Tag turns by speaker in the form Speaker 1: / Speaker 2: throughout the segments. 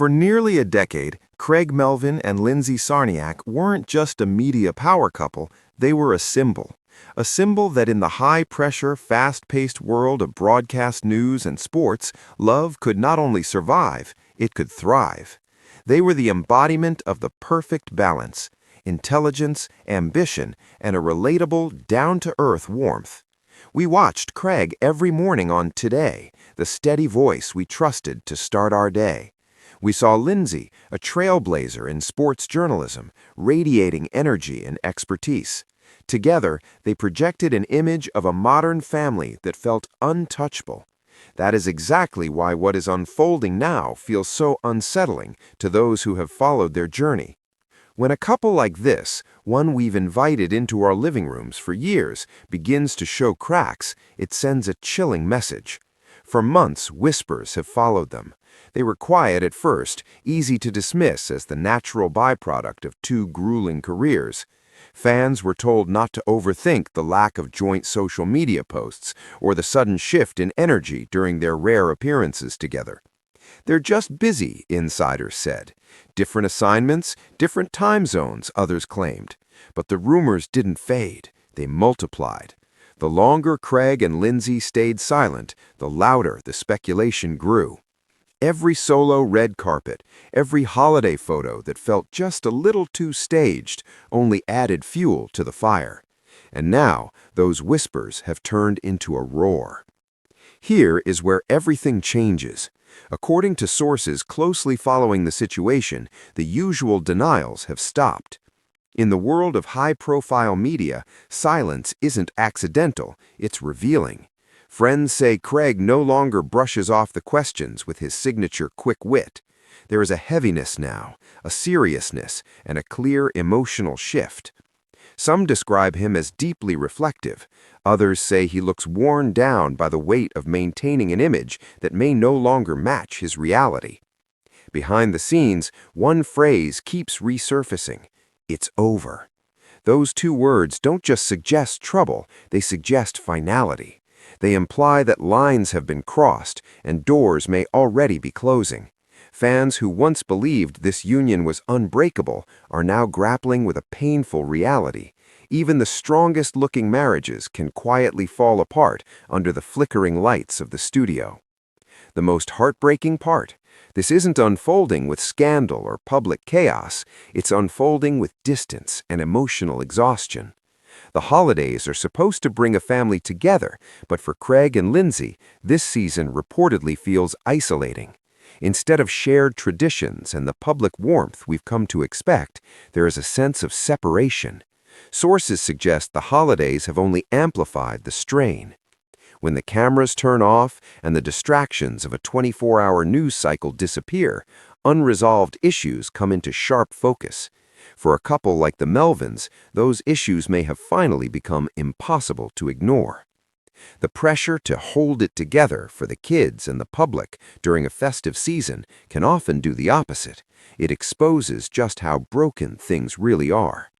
Speaker 1: For nearly a decade, Craig Melvin and Lindsay Czarniak weren't just a media power couple, they were a symbol. A symbol that in the high-pressure, fast-paced world of broadcast news and sports, love could not only survive, it could thrive. They were the embodiment of the perfect balance: intelligence, ambition, and a relatable, down-to-earth warmth. We watched Craig every morning on Today, the steady voice we trusted to start our day. We saw Lindsay, a trailblazer in sports journalism, radiating energy and expertise. Together, they projected an image of a modern family that felt untouchable. That is exactly why what is unfolding now feels so unsettling to those who have followed their journey. When a couple like this, one we've invited into our living rooms for years, begins to show cracks, it sends a chilling message. For months, whispers have followed them. They were quiet at first, easy to dismiss as the natural byproduct of two grueling careers. Fans were told not to overthink the lack of joint social media posts or the sudden shift in energy during their rare appearances together. "They're just busy," insiders said. Different assignments, different time zones, others claimed. But the rumors didn't fade. They multiplied. The longer Craig and Lindsay stayed silent, the louder the speculation grew. Every solo red carpet, every holiday photo that felt just a little too staged only added fuel to the fire. And now, those whispers have turned into a roar. Here is where everything changes. According to sources closely following the situation, the usual denials have stopped. In the world of high-profile media, silence isn't accidental, it's revealing. Friends say Craig no longer brushes off the questions with his signature quick wit. There is a heaviness now, a seriousness, and a clear emotional shift. Some describe him as deeply reflective. Others say he looks worn down by the weight of maintaining an image that may no longer match his reality. Behind the scenes, one phrase keeps resurfacing: "It's over." Those two words don't just suggest trouble, they suggest finality. They imply that lines have been crossed and doors may already be closing. Fans who once believed this union was unbreakable are now grappling with a painful reality. Even the strongest-looking marriages can quietly fall apart under the flickering lights of the studio. The most heartbreaking part: this isn't unfolding with scandal or public chaos, it's unfolding with distance and emotional exhaustion. The holidays are supposed to bring a family together, but for Craig and Lindsay, this season reportedly feels isolating. Instead of shared traditions and the public warmth we've come to expect, there is a sense of separation. Sources suggest the holidays have only amplified the strain. When the cameras turn off and the distractions of a 24-hour news cycle disappear, unresolved issues come into sharp focus. For a couple like the Melvins, those issues may have finally become impossible to ignore. The pressure to hold it together for the kids and the public during a festive season can often do the opposite. It exposes just how broken things really are.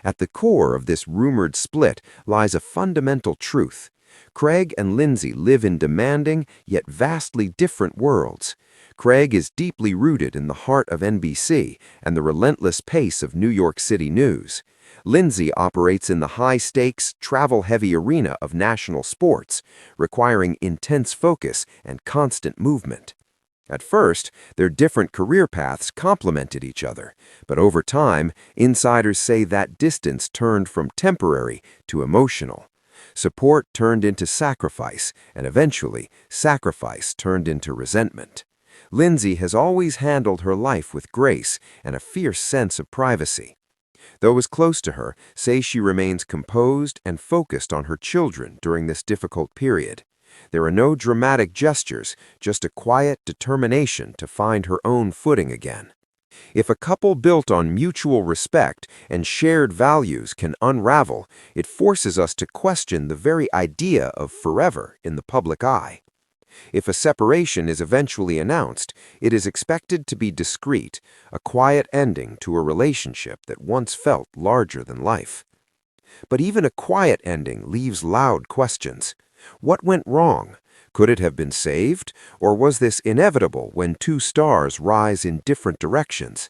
Speaker 1: At the core of this rumored split lies a fundamental truth. Craig and Lindsay live in demanding yet vastly different worlds. Craig is deeply rooted in the heart of NBC and the relentless pace of New York City news. Lindsay operates in the high-stakes, travel-heavy arena of national sports, requiring intense focus and constant movement. At first, their different career paths complemented each other, but over time, insiders say that distance turned from temporary to emotional. Support turned into sacrifice, and eventually, sacrifice turned into resentment. Lindsay has always handled her life with grace and a fierce sense of privacy. Those close to her say she remains composed and focused on her children during this difficult period. There are no dramatic gestures, just a quiet determination to find her own footing again. If a couple built on mutual respect and shared values can unravel, it forces us to question the very idea of forever in the public eye. If a separation is eventually announced, it is expected to be discreet, a quiet ending to a relationship that once felt larger than life. But even a quiet ending leaves loud questions.
Speaker 2: What went wrong? Could it have been saved? Or was this inevitable when two stars rise in different directions?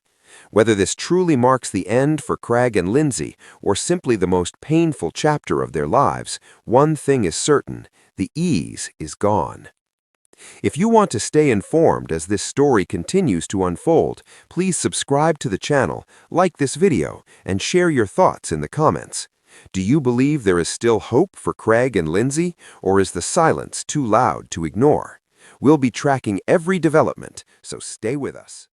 Speaker 2: Whether this truly marks the end for Craig and Lindsay or simply the most painful chapter of their lives, one thing is certain: the ease is gone. If you want to stay informed as this story continues to unfold, please subscribe to the channel, like this video, and share your thoughts in the comments. Do you believe there is still hope for Craig and Lindsay, or is the silence too loud to ignore? We'll be tracking every development, so stay with us.